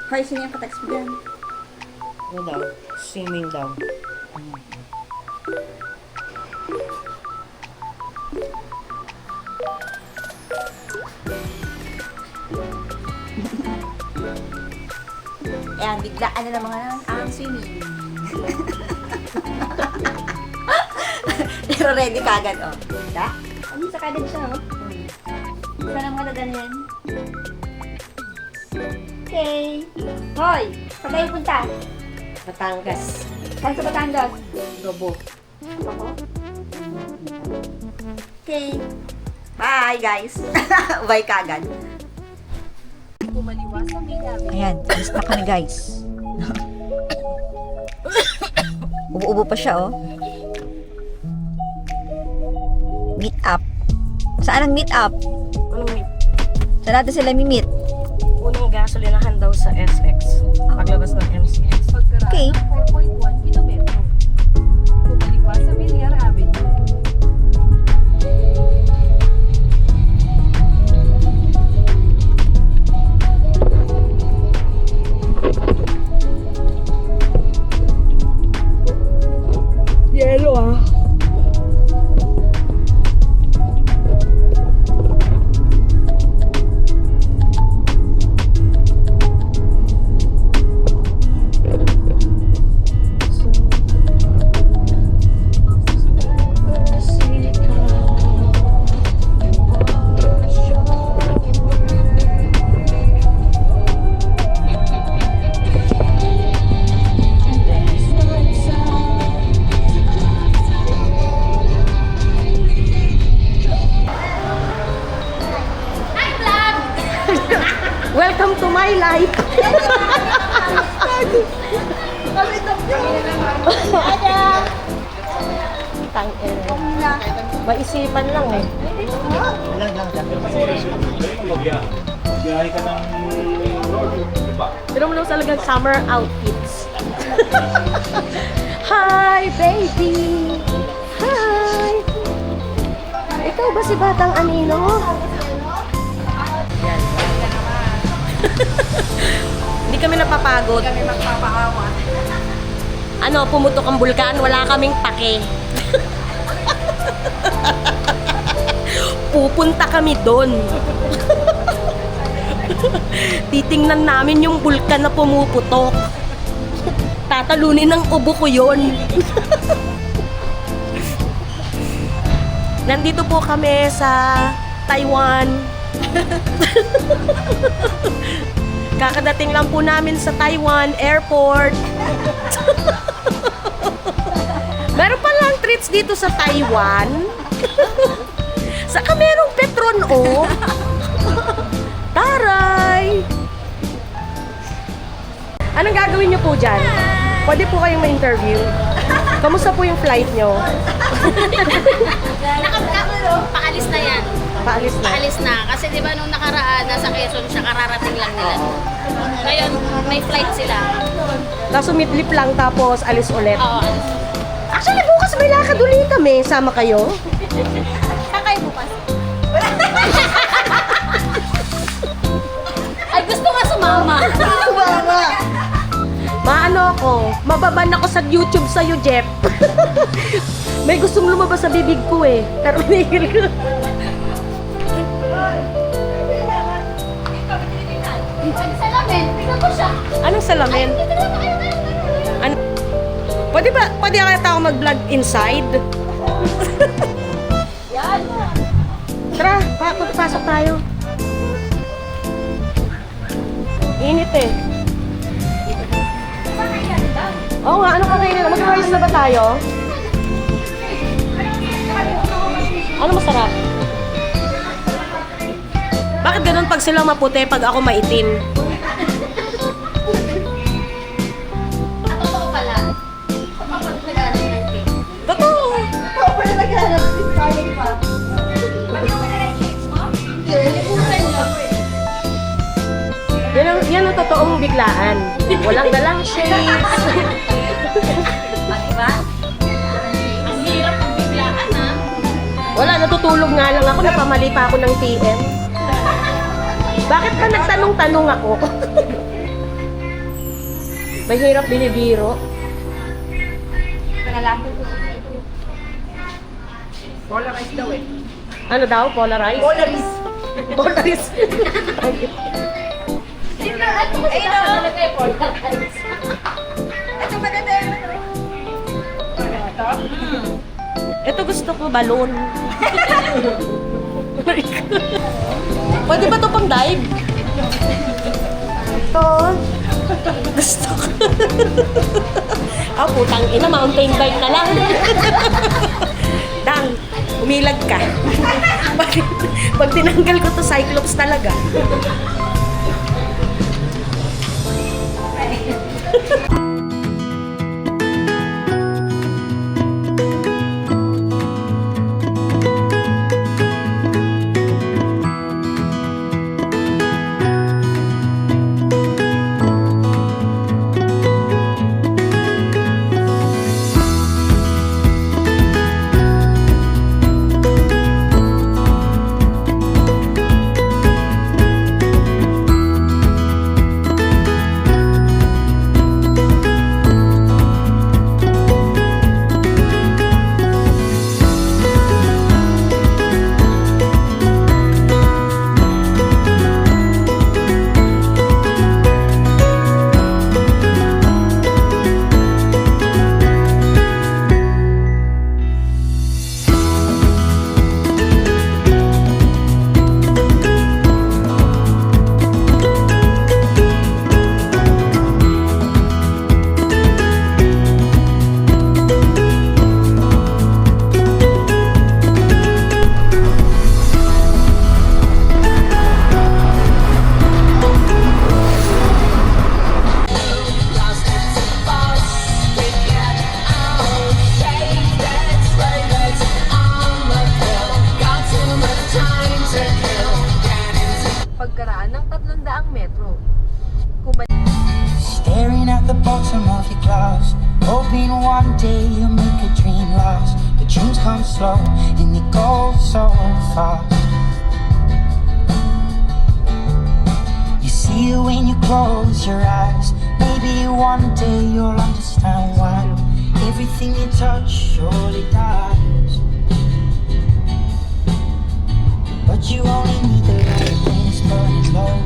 Hoy, sino yung ka-text mo dyan? Ano daw? Swimming daw. Ayan, biglaan na naman ang swimming. Pero ready kagad, oh. Da? Ano sa kagad siya, oh? Saan ang mga ganyan? Okay. Hoy, saan tayo punta? Batangas. Saan sa Batangas? Robo. Ako? Okay. Bye, guys. Bye kagad. Ayan, alis na kami, guys. Ubo-ubo pa siya, oh. Meet up. Saan ang meet up? Anong meet? Saan natin sila mi-meet? Unang gasolinahan daw sa SX. Paglabas ng MCX. Okay. 4.1 kilometro. Kumaliwa sa Villar Avenue. Yelo ah. Welcome to my life. Maisipan lang eh. Biyahe ka ng... Pero mo lang talagang summer outfits. Hi, baby! Hi! Ikaw ba si Batang Anino? Yan. Hindi kami napapagod. Hindi kami magpapaawa. Ano, pumutok ang bulkan, wala kaming pake. Pupunta kami doon. Titingnan namin yung bulkan na pumuputok. Tatalunin ng ubo ko yun. Nandito po kami sa Taiwan. Kakadating lang po namin sa Taiwan Airport. Meron pa lang treats dito sa Taiwan. Saka merong Petron, oh. Taray! Anong gagawin niyo po dyan? Pwede po kayong ma-interview. Kamusta po yung flight niyo? Paalis na yan. Paalis na. Paalis na. Kasi di ba nung nakaraan, nasa Quezon siya, kararating lang nila. Ngayon, may flight sila. Tapos sumitlip lang tapos alis ulit. Oo. Actually, bukas may lakad ulit kami. Sama kayo? Kakay bukas. Ay, gusto nga sumama. Maano ako, mababan ako sa YouTube sa'yo, Jeff. May gustong lumabas sa bibig ko eh. Pero nihil ko. Salamin, tingnan ko siya. Anong salamin? Ano? Pwede kaya ako mag-vlog inside? Yan. Tara, pasok tayo. Init eh. Oo nga, ano kakainin? Mag-rice na ba tayo? Ano masarap? Bakit ganun pag sila maputi, pag ako maitim? Totoo pala. Kapag nag-ano ng cake. Totoo! Yan ang totoong biglaan. Walang dalang shades. Diba? Ang hirap ng biglaan, ha? Wala, natutulog nga lang ako. Napamali pa ako ng TM. Bakit ba nagtanong-tanong ako? Mahirap binibiro. Panalaki ko. Polarized daw eh. Ano daw? Polarize? Polarized. Polaris. Ito maganda yun. Ito gusto ko, balon. Pwede ba ito pang dive? Ito. Gusto ko. Putang ina, mountain bike na lang. Dang, umilag ka. Pag tinanggal ko to, Cyclops talaga. Pagkaraan ng 300 metro. Staring at the bottom of your glass, hoping one day you'll make a dream last. But dreams come slow and they go so fast. You see it when you close your eyes. Maybe one day you'll understand why everything you touch surely dies. But you only need the light when it's burning low.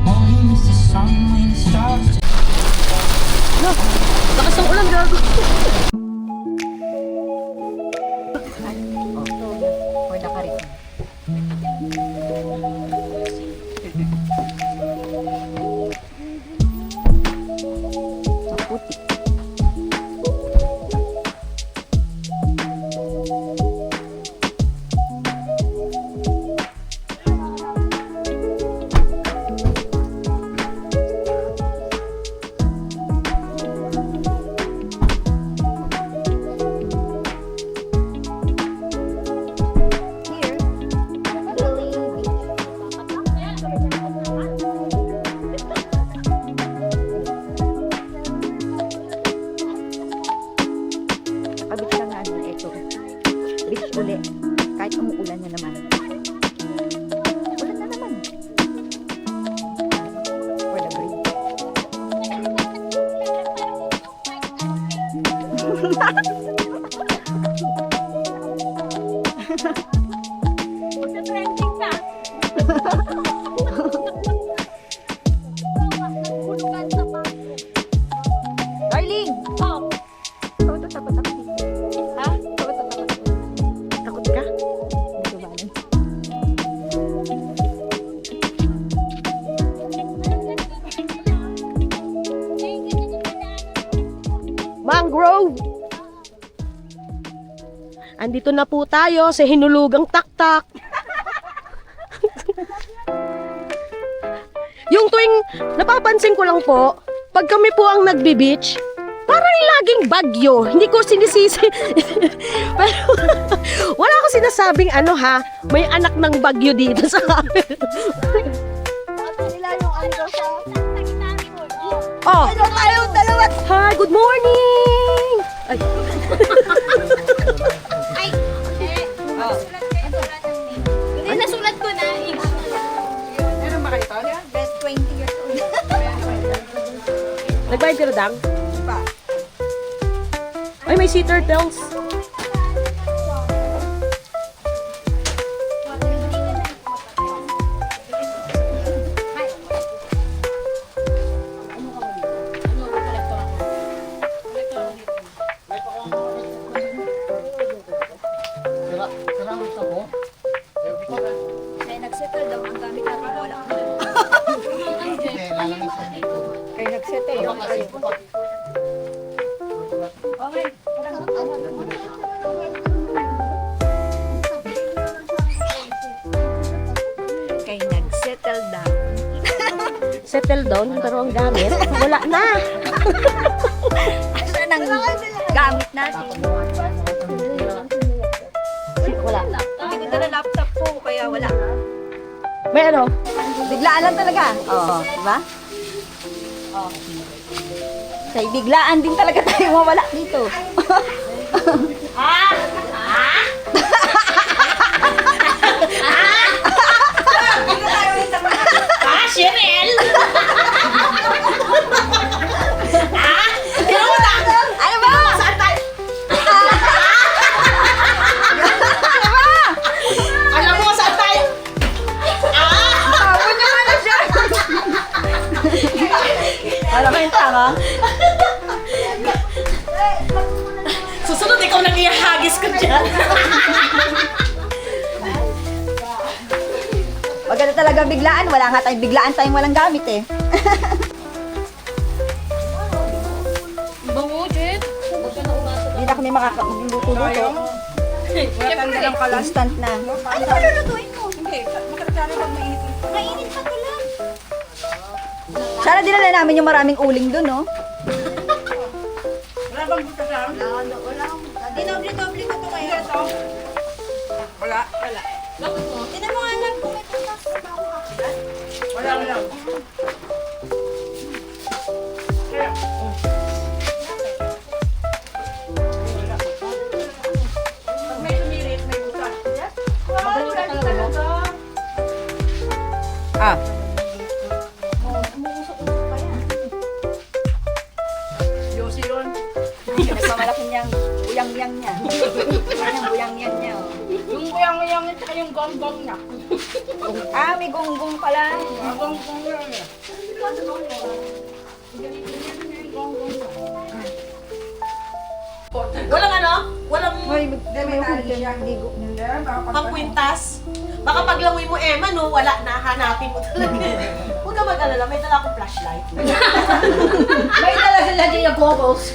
Only miss the sun when it starts to. Lakas ng ulan, gago. For the curry. Puti. Kabit ka nga ano, ito. Beach uli. Kahit umuulan na naman. Ulan na naman. For the bridge. Magta-trending ka. Hulugan sa pa. Darling! Oh, Takot na takot ako dito. ha? Takot na takot ako. Takot ka? Dito ba nun? Mangrove! Andito na po tayo sa hinulugang taktak. Yung tuwing napapansin ko lang po, pag kami po ang nagbi-beach, parang laging bagyo. Hindi ko sinisisi. Pero wala ko sinasabing ano ha, may anak ng bagyo dito sa amin. Sila yung ano sa... Oh, Ano tayo dalawa? hi, good morning! Ay, Ay! Hindi, nasulat ko na. Meron ba kayo to? Best 20 years old. Nagbayad ka na, Dang? Ay, may sea turtles. Kaya nagsettle daw ang gamit natin wala. Kaya nagsettle yung kayo. Okay. Kaya nagsettle down. Settle down, pero ang gamit, wala na. Asan ang gamit natin? Wala. Hindi ko dala laptop ko, kaya wala. May ano? Biglaan lang talaga. Oo, diba? Oo. Kaya biglaan din talaga tayo mawala dito. Cheryl! Ano ba? Saan tayo? Alam mo, saan tayo? Tapon nyo na siya. Alam mo yung tanga? Susunod, ikaw nang ihagis ko dyan. Maganda talaga biglaan. Wala nga tayong biglaan tayong walang gamit eh. Bango, Jet. Hindi na kami makakaluto-luto. Instant na. Ano ba lulutuin mo? Hindi. Makakasara pag mainit. Mainit pa to lang. Sana dinala namin yung maraming uling dun, no? Wala bang butasang? Wala. Dinoble-doble ko to kayo. Wala. Tinan mo nga lang kung may butas. Wala. Ah. Yosi yun. Nagmamalaki niyang buyang-yang niya. Yan ang buyang-yang niya. Oh. Yung buyang-buyang niya, tsaka yung gonggong niya. Ah, may gonggong pala. Gonggong niya. Walang ano? Walang May hulog yung ligo niya. pangkwintas? Baka paglangoy mo, Emma, no? Wala na. Hanapin mo talaga. Huwag ka mag-alala. May dala akong flashlight. May dala sila dyan yung goggles.